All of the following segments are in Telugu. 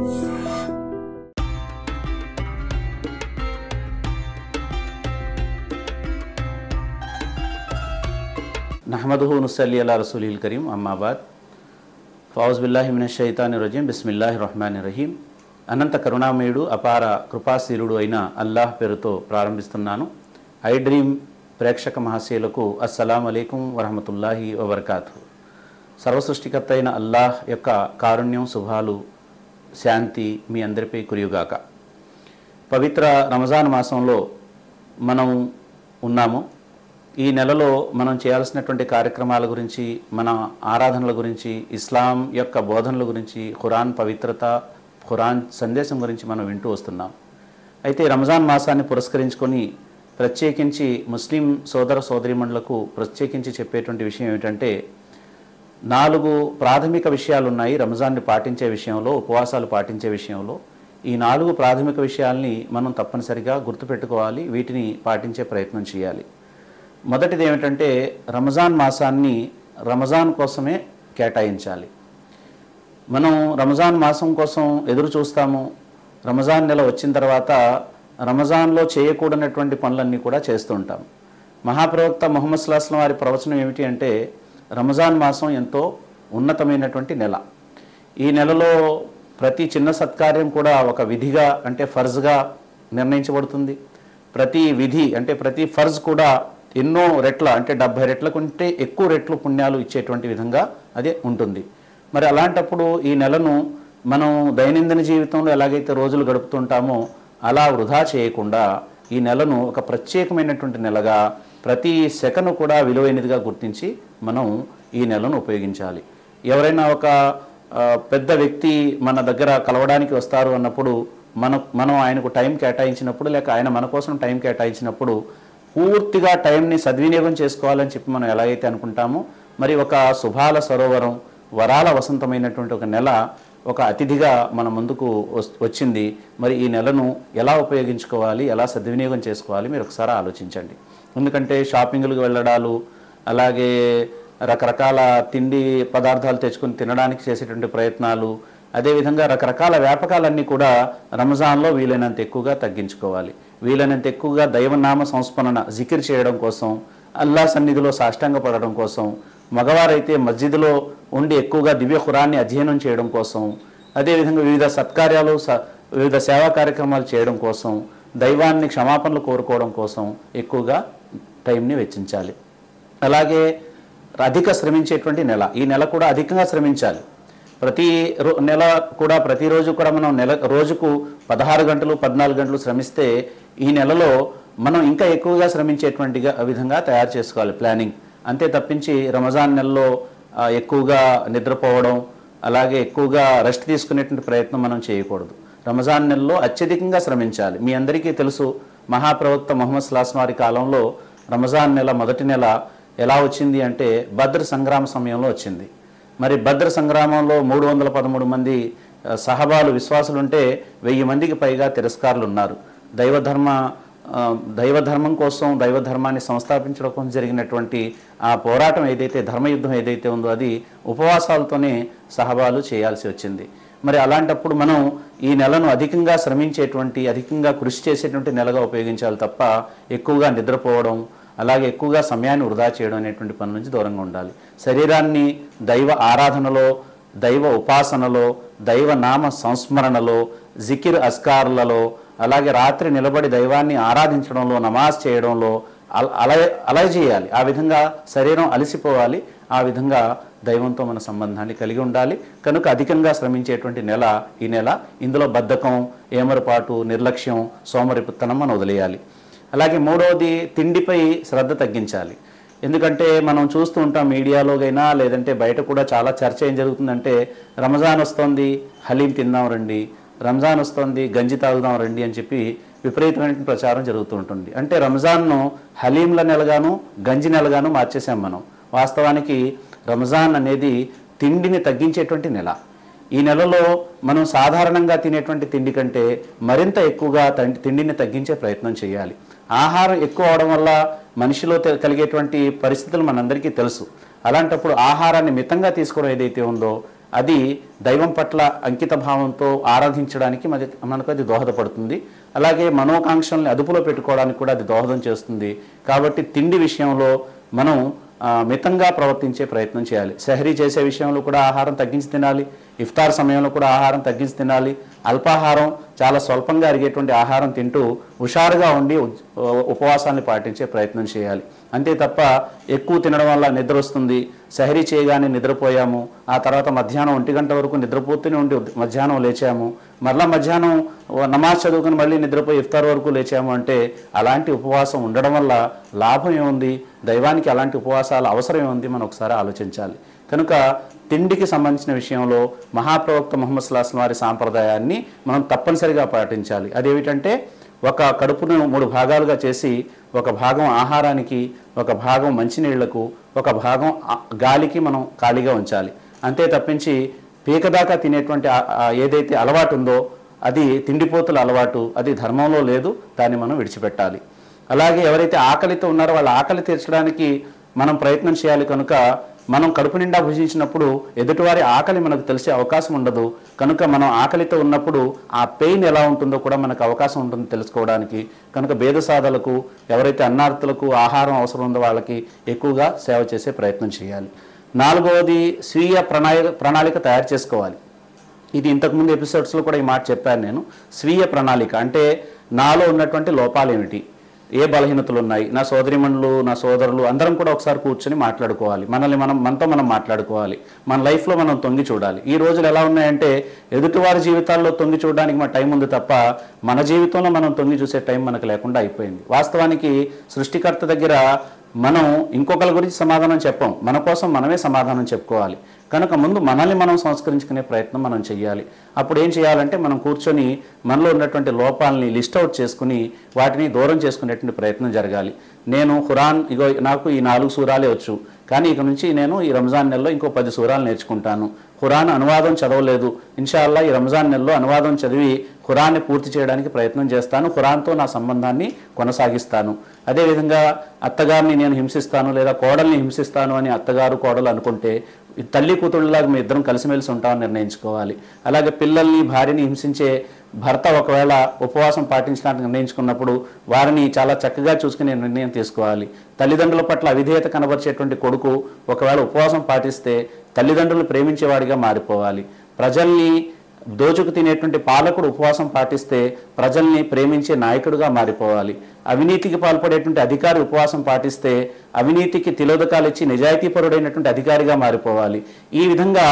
నహ్మదుహు నుసల్లి అలా రసూలిల్ కరీం అమ్మాబాద్ ఫౌజ్ బిల్లాహి మినష్ షైతానిర్ రజీం బిస్మిల్లాహిర్ రహ్మానిర్ రహీం. అనంత కరుణామయుడు అపార కృపాశీలుడు అయిన అల్లాహ్ పేరుతో ప్రారంభిస్తున్నాను. ఐ డ్రీమ్ ప్రేక్షక మహాశయులకు అస్సలాము అలైకుం వరహమతుల్లాహి వబర్కాతు. సర్వసృష్టికర్త అయిన అల్లాహ్ యొక్క కారుణ్యం, శుభాలు, శాంతి మీ అందరిపై కురియుగాక. పవిత్ర రంజాన్ మాసంలో మనం ఉన్నాము. ఈ నెలలో మనం చేయాల్సినటువంటి కార్యక్రమాల గురించి, మన ఆరాధనల గురించి, ఇస్లాం యొక్క బోధనల గురించి, ఖురాన్ పవిత్రత, ఖురాన్ సందేశం గురించి మనం వింటూ వస్తున్నాం. అయితే రంజాన్ మాసాన్ని పురస్కరించుకొని ప్రత్యేకించి ముస్లిం సోదర సోదరీమణులకు ప్రత్యేకించి చెప్పేటువంటి విషయం ఏమిటంటే, 4 ప్రాథమిక విషయాలు ఉన్నాయి రంజాన్ని పాటించే విషయంలో, ఉపవాసాలు పాటించే విషయంలో. ఈ 4 ప్రాథమిక విషయాల్ని మనం తప్పనిసరిగా గుర్తుపెట్టుకోవాలి, వీటిని పాటించే ప్రయత్నం చేయాలి. మొదటిది ఏమిటంటే, రంజాన్ మాసాన్ని రంజాన్ కోసమే కేటాయించాలి. మనం రంజాన్ మాసం కోసం ఎదురు చూస్తాము. రంజాన్ నెల వచ్చిన తర్వాత రంజాన్లో చేయకూడనటువంటి పనులన్నీ కూడా చేస్తూ ఉంటాం. మహాప్రవక్త ముహమ్మద్ సల్లల్లాహు అలైహి వసల్లం వారి ప్రవచనం ఏమిటి అంటే, రంజాన్ మాసం ఎంతో ఉన్నతమైనటువంటి నెల. ఈ నెలలో ప్రతి చిన్న సత్కార్యం కూడా ఒక విధిగా, అంటే ఫర్జ్గా నిర్ణయించబడుతుంది. ప్రతి విధి అంటే ప్రతి ఫర్జ్ కూడా ఎన్నో రెట్ల, అంటే 70 రెట్ల కంటే ఎక్కువ రెట్లు పుణ్యాలు ఇచ్చేటువంటి విధంగా అదే ఉంటుంది. మరి అలాంటప్పుడు ఈ నెలను మనం దైనందిన జీవితంలో ఎలాగైతే రోజులు గడుపుతుంటామో అలా వృధా చేయకుండా ఈ నెలను ఒక ప్రత్యేకమైనటువంటి నెలగా, ప్రతి సెకను కూడా విలువైనదిగా గుర్తించి మనం ఈ నెలను ఉపయోగించాలి. ఎవరైనా ఒక పెద్ద వ్యక్తి మన దగ్గర కలవడానికి వస్తారు అన్నప్పుడు మనం ఆయనకు టైం కేటాయించినప్పుడు, లేక ఆయన మన కోసం టైం కేటాయించినప్పుడు పూర్తిగా టైంని సద్వినియోగం చేసుకోవాలని చెప్పి మనం ఎలాగైతే అనుకుంటామో, మరి ఒక శుభాల సరోవరం, వరాల వసంతమైనటువంటి ఒక నెల ఒక అతిథిగా మన ముందుకు వచ్చింది. మరి ఈ నెలను ఎలా ఉపయోగించుకోవాలి, ఎలా సద్వినియోగం చేసుకోవాలి మీరు ఒకసారి ఆలోచించండి. ఎందుకంటే షాపింగ్లకు వెళ్ళడాలు, అలాగే రకరకాల తిండి పదార్థాలు తెచ్చుకొని తినడానికి చేసేటువంటి ప్రయత్నాలు, అదేవిధంగా రకరకాల వ్యాపకాలన్నీ కూడా రంజాన్లో వీలైనంత ఎక్కువగా తగ్గించుకోవాలి. వీలైనంత ఎక్కువగా దైవనామ సంస్మరణ, జికిర్ చేయడం కోసం, అల్లా సన్నిధిలో సాష్టాంగ పడడం కోసం, మగవారైతే మస్జిద్లో ఉండి ఎక్కువగా దివ్య ఖురాన్ని అధ్యయనం చేయడం కోసం, అదేవిధంగా వివిధ సత్కార్యాలు, వివిధ సేవా కార్యక్రమాలు చేయడం కోసం, దైవాన్ని క్షమాపణలు కోరుకోవడం కోసం ఎక్కువగా టైంని వెచ్చించాలి. అలాగే అధిక శ్రమించేటువంటి నెల, ఈ నెల కూడా అధికంగా శ్రమించాలి. ప్రతి నెల కూడా, ప్రతిరోజు కూడా మనం రోజుకు 16 గంటలు 14 గంటలు శ్రమిస్తే ఈ నెలలో మనం ఇంకా ఎక్కువగా శ్రమించేటువంటి విధంగా తయారు చేసుకోవాలి ప్లానింగ్. అంతే తప్పించి రంజాన్ నెలలో ఎక్కువగా నిద్రపోవడం, అలాగే ఎక్కువగా రెస్ట్ తీసుకునేటువంటి ప్రయత్నం మనం చేయకూడదు. రంజాన్ నెలలో అత్యధికంగా శ్రమించాలి. మీ అందరికీ తెలుసు, మహాప్రవక్త ముహమ్మద్ సల్లల్లాహు అలైహి వసల్లం వారి కాలంలో రంజాన్ నెల మొదటి నెల ఎలా వచ్చింది అంటే బద్ర్ సంగ్రామ సమయంలో వచ్చింది. మరి బద్ర్ సంగ్రామంలో 313 మంది సహబాలు, విశ్వాసులుంటే 1000 మందికి పైగా తిరస్కారులు ఉన్నారు. దైవధర్మం కోసం, దైవధర్మాన్ని సంస్థాపించడం కోసం జరిగినటువంటి ఆ పోరాటం ఏదైతే, ధర్మయుద్ధం ఏదైతే ఉందో అది ఉపవాసాలతోనే సహబాలు చేయాల్సి వచ్చింది. మరి అలాంటప్పుడు మనం ఈ నెలను అధికంగా శ్రమించేటువంటి, అధికంగా కృషి చేసేటువంటి నెలగా ఉపయోగించాలి తప్ప ఎక్కువగా నిద్రపోవడం, అలాగే ఎక్కువగా సమయాన్ని వృధా చేయడం అనేటువంటి పని నుంచి దూరంగా ఉండాలి. శరీరాన్ని దైవ ఆరాధనలో, దైవ ఉపాసనలో, దైవ నామ సంస్మరణలో, జికిర్ అస్కార్లలో, అలాగే రాత్రి నిలబడి దైవాన్ని ఆరాధించడంలో, నమాజ్ చేయడంలో అలా చేయాలి. ఆ విధంగా శరీరం అలసిపోవాలి. ఆ విధంగా దైవంతో మన సంబంధాన్ని కలిగి ఉండాలి. కనుక అధికంగా శ్రమించేటువంటి నెల ఈ నెల. ఇందులో బద్ధకం, ఏమరపాటు, నిర్లక్ష్యం, సోమరిపుత్తనం మనం వదిలేయాలి. అలాగే మూడవది, తిండిపై శ్రద్ధ తగ్గించాలి. ఎందుకంటే మనం చూస్తూ ఉంటాం మీడియాలోగైనా, లేదంటే బయట కూడా చాలా చర్చ ఏం జరుగుతుందంటే, రంజాన్ వస్తుంది హలీం తిందాం రండి, రంజాన్ వస్తుంది గంజి తాగుదాం రండి అని చెప్పి విపరీతమైన ప్రచారం జరుగుతూ ఉంటుంది. అంటే రంజాన్ను హలీంల నెలగాను, గంజి నెలగాను మార్చేసాం మనం. వాస్తవానికి రంజాన్ అనేది తిండిని తగ్గించేటువంటి నెల. ఈ నెలలో మనం సాధారణంగా తినేటువంటి తిండి కంటే మరింత ఎక్కువగా తిండిని తగ్గించే ప్రయత్నం చేయాలి. ఆహారం ఎక్కువ అవడం వల్ల మనిషిలో కలిగేటువంటి పరిస్థితులు మనందరికీ తెలుసు. అలాంటప్పుడు ఆహారాన్ని మితంగా తీసుకోవడం ఏదైతే ఉందో అది దైవం పట్ల అంకిత భావంతో ఆరాధించడానికి మనకు అది దోహదపడుతుంది. అలాగే మనోకాంక్షల్ని అదుపులో పెట్టుకోవడానికి కూడా అది దోహదం చేస్తుంది. కాబట్టి తిండి విషయంలో మనం మితంగా ప్రవర్తించే ప్రయత్నం చేయాలి. సెహరీ చేసే విషయంలో కూడా ఆహారం తగ్గించి తినాలి. ఇఫ్తార్ సమయంలో కూడా ఆహారం తగ్గించి తినాలి. అల్పాహారం, చాలా స్వల్పంగా అరిగేటువంటి ఆహారం తింటూ హుషారుగా ఉండి ఉపవాసాన్ని పాటించే ప్రయత్నం చేయాలి. అంతే తప్ప ఎక్కువ తినడం వల్ల నిద్ర వస్తుంది, సెహరీ చేయగానే నిద్రపోయాము, ఆ తర్వాత మధ్యాహ్నం 1 గంట వరకు నిద్రపోతూనే ఉండి మధ్యాహ్నం లేచాము, మరలా మధ్యాహ్నం నమాజ్ చదువుకుని మళ్ళీ నిద్రపోయి ఇఫ్తార్ వరకు లేచాము అంటే అలాంటి ఉపవాసం ఉండడం వల్ల లాభం ఏముంది? దైవానికి అలాంటి ఉపవాసాల అవసరం ఏముంది? మనం ఒకసారి ఆలోచించాలి. కనుక తిండికి సంబంధించిన విషయంలో మహాప్రవక్త ముహమ్మద్ సల్లల్లాహు అలైహి వసల్లం వారి సాంప్రదాయాన్ని మనం తప్పనిసరిగా పాటించాలి. అదేమిటంటే ఒక కడుపును 3 భాగాలుగా చేసి ఒక భాగం ఆహారానికి, ఒక భాగం మంచినీళ్లకు, ఒక భాగం గాలికి మనం ఖాళీగా ఉంచాలి. అంతే తప్పించి పీకదాకా తినేటువంటి ఏదైతే అలవాటు ఉందో అది తిండిపోతుల అలవాటు, అది ధర్మంలో లేదు, దాన్ని మనం విడిచిపెట్టాలి. అలాగే ఎవరైతే ఆకలితో ఉన్నారో వాళ్ళ ఆకలి తీర్చడానికి మనం ప్రయత్నం చేయాలి. కనుక మనం కడుపు నిండా భుజించినప్పుడు ఎదుటివారి ఆకలి మనకు తెలిసే అవకాశం ఉండదు. కనుక మనం ఆకలితో ఉన్నప్పుడు ఆ పెయిన్ ఎలా ఉంటుందో కూడా మనకు అవకాశం ఉంటుంది తెలుసుకోవడానికి. కనుక భేదసాధలకు, ఎవరైతే అన్నార్థులకు ఆహారం అవసరం ఉందో వాళ్ళకి ఎక్కువగా సేవ చేసే ప్రయత్నం చేయాలి. 4వది స్వీయ ప్రణాళిక తయారు చేసుకోవాలి. ఇది ఇంతకుముందు ఎపిసోడ్స్లో కూడా ఈ మాట చెప్పాను నేను. స్వీయ ప్రణాళిక అంటే నాలో ఉన్నటువంటి లోపాలు ఏమిటి, ఏ బలహీనతలు ఉన్నాయి, నా సోదరిమణులు, నా సోదరులు అందరం కూడా ఒకసారి కూర్చొని మాట్లాడుకోవాలి. మనతో మనం మాట్లాడుకోవాలి. మన లైఫ్లో మనం తొంగి చూడాలి. ఈ రోజులు ఎలా ఉన్నాయంటే ఎదుటివారి జీవితాల్లో తొంగి చూడడానికి మన టైం ఉంది తప్ప మన జీవితంలో మనం తొంగి చూసే టైం మనకు లేకుండా అయిపోయింది. వాస్తవానికి సృష్టికర్త దగ్గర మనం ఇంకొకరి గురించి సమాధానం చెప్పం, మన కోసం మనమే సమాధానం చెప్పుకోవాలి. కనుక ముందు మనల్ని మనం సంస్కరించుకునే ప్రయత్నం మనం చేయాలి. అప్పుడు ఏం చేయాలంటే మనం కూర్చొని మనలో ఉన్నటువంటి లోపాలని లిస్ట్ అవుట్ చేసుకుని వాటిని దూరం చేసుకునేటువంటి ప్రయత్నం జరగాలి. నేను ఖురాన్ నాకు ఈ 4 సూరాలే వచ్చు, కానీ ఇక నుంచి నేను ఈ రంజాన్ నెలలో ఇంకో 10 సూరాలు నేర్చుకుంటాను. ఖురాన్ అనువాదం చదవలేదు, ఇన్షాల్లా ఈ రంజాన్ నెలలో అనువాదం చదివి ఖురాన్ని పూర్తి చేయడానికి ప్రయత్నం చేస్తాను. ఖురాన్తో నా సంబంధాన్ని కొనసాగిస్తాను. అదేవిధంగా అత్తగారిని నేను హింసిస్తాను లేదా కోడల్ని హింసిస్తాను అని అత్తగారు కోడలు అనుకుంటే తల్లి కూతుళ్ళలాగా మీ ఇద్దరం కలిసిమెలిసి ఉంటామని నిర్ణయించుకోవాలి. అలాగే పిల్లల్ని, భార్యని హింసించే భర్త ఒకవేళ ఉపవాసం పాటించడానికి నిర్ణయించుకున్నప్పుడు వారిని చాలా చక్కగా చూసుకునే నిర్ణయం తీసుకోవాలి. తల్లిదండ్రుల పట్ల అవిధేయత కనబరిచేటువంటి కొడుకు ఒకవేళ ఉపవాసం పాటిస్తే తల్లిదండ్రులను ప్రేమించేవాడిగా మారిపోవాలి. ప్రజల్ని దోచుకు తినేటువంటి పాలకుడు ఉపవాసం పాటిస్తే ప్రజల్ని ప్రేమించే నాయకుడిగా మారిపోవాలి. అవినీతికి పాల్పడేటువంటి అధికారి ఉపవాసం పాటిస్తే అవినీతికి తిలోదకాలు ఇచ్చి నిజాయితీపరుడైనటువంటి అధికారిగా మారిపోవాలి. ఈ విధంగా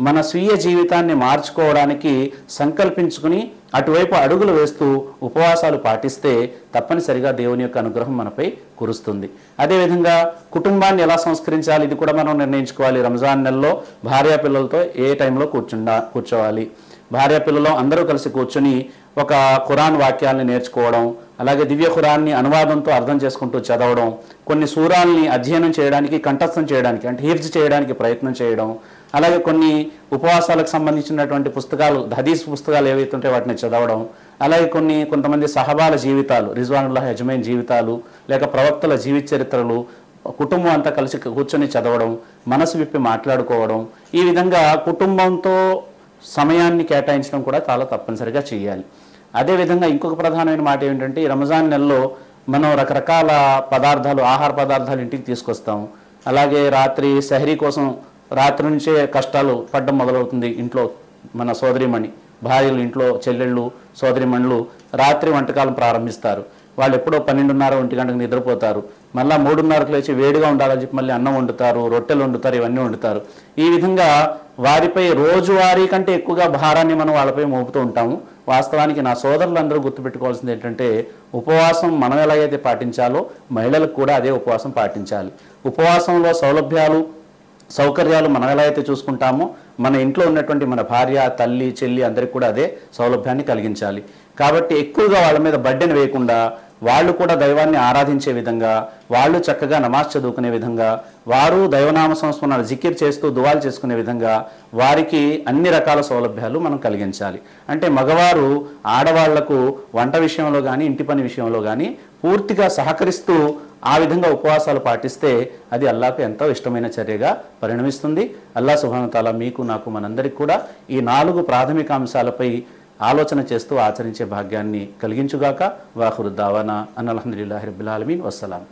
మన స్వీయ జీవితాన్ని మార్చుకోవడానికి సంకల్పించుకుని అటువైపు అడుగులు వేస్తూ ఉపవాసాలు పాటిస్తే తప్పనిసరిగా దేవుని యొక్క అనుగ్రహం మనపై కురుస్తుంది. అదేవిధంగా కుటుంబాన్ని ఎలా సంస్కరించాలి ఇది కూడా మనం నిర్ణయించుకోవాలి. రంజాన్ నెలలో భార్యా పిల్లలతో ఏ టైంలో కూర్చోవాలి, భార్యా పిల్లలు అందరూ కలిసి కూర్చొని ఒక ఖురాన్ వాక్యాలను నేర్చుకోవడం, అలాగే దివ్య ఖురాన్ని అనువాదంతో అర్థం చేసుకుంటూ చదవడం, కొన్ని సూరాల్ని అధ్యయనం చేయడానికి, కంఠస్థం చేయడానికి అంటే హిఫ్జ్ చేయడానికి ప్రయత్నం చేయడం, అలాగే కొన్ని ఉపవాసాలకు సంబంధించినటువంటి పుస్తకాలు, హదీస్ పుస్తకాలు ఏవైతే ఉంటే వాటిని చదవడం, అలాగే కొంతమంది సహబాల జీవితాలు, రిజ్వానుల్లాహ్ అజ్మైన్ జీవితాలు, లేక ప్రవక్తల జీవిత చరిత్రలు కుటుంబం అంతా కలిసి కూర్చొని చదవడం, మనసు విప్పి మాట్లాడుకోవడం, ఈ విధంగా కుటుంబంతో సమయాన్ని కేటాయించడం కూడా చాలా తప్పనిసరిగా చేయాలి. అదేవిధంగా ఇంకొక ప్రధానమైన మాట ఏమిటంటే ఈ రంజాన్ నెలలో మనం రకరకాల పదార్థాలు, ఆహార పదార్థాలు ఇంటికి తీసుకొస్తాం. అలాగే రాత్రి సెహరీ కోసం రాత్రి నుంచే కష్టాలు పడ్డం మొదలవుతుంది. ఇంట్లో మన సోదరిమణి భార్యలు, ఇంట్లో చెల్లెళ్ళు, సోదరిమణులు రాత్రి వంటకాలను ప్రారంభిస్తారు. వాళ్ళు ఎప్పుడో 12:30, 1 గంటకు నిద్రపోతారు. మళ్ళీ 3:30కు లేచి వేడిగా ఉండాలని చెప్పి మళ్ళీ అన్నం వండుతారు, రొట్టెలు వండుతారు, ఇవన్నీ వండుతారు. ఈ విధంగా వారిపై రోజువారీ కంటే ఎక్కువగా భారాన్ని మనం వాళ్ళపై మోపుతూ ఉంటాము. వాస్తవానికి నా సోదరులందరూ గుర్తుపెట్టుకోవాల్సింది ఏంటంటే ఉపవాసం మనం ఎలాగైతే పాటించాలో మహిళలకు కూడా అదే ఉపవాసం పాటించాలి. ఉపవాసంలో సౌకర్యాలు మనం ఎలా అయితే చూసుకుంటామో మన ఇంట్లో ఉన్నటువంటి మన భార్య, తల్లి, చెల్లి అందరికీ కూడా అదే సౌలభ్యాన్ని కలిగించాలి. కాబట్టి ఎక్కువగా వాళ్ళ మీద బర్డెన్ వేయకుండా వాళ్ళు కూడా దైవాన్ని ఆరాధించే విధంగా, వాళ్ళు చక్కగా నమాజ్ చదువుకునే విధంగా, వారు దైవనామ సంస్మరణ జికిర్ చేస్తూ దువాలు చేసుకునే విధంగా వారికి అన్ని రకాల సౌలభ్యాలు మనం కలిగించాలి. అంటే మగవారు ఆడవాళ్లకు వంట విషయంలో కానీ, ఇంటి పని విషయంలో కానీ పూర్తిగా సహకరిస్తూ ఆ విధంగా ఉపవాసాలు పాటిస్తే అది అల్లాహకు ఎంతో ఇష్టమైన చర్యగా పరిణమిస్తుంది. అల్లాహ్ సుబ్హానహు వ తఆలా మీకు నాకు మనందరికీ కూడా ఈ 4 ప్రాథమిక అంశాలపై ఆలోచన చేస్తూ ఆచరించే భాగ్యాన్ని కలిగించుగాక. వాఖిరు దావానా అనిల్ హమ్దులిల్లాహి రబ్బిల్ ఆలమీన్. వస్సలాం.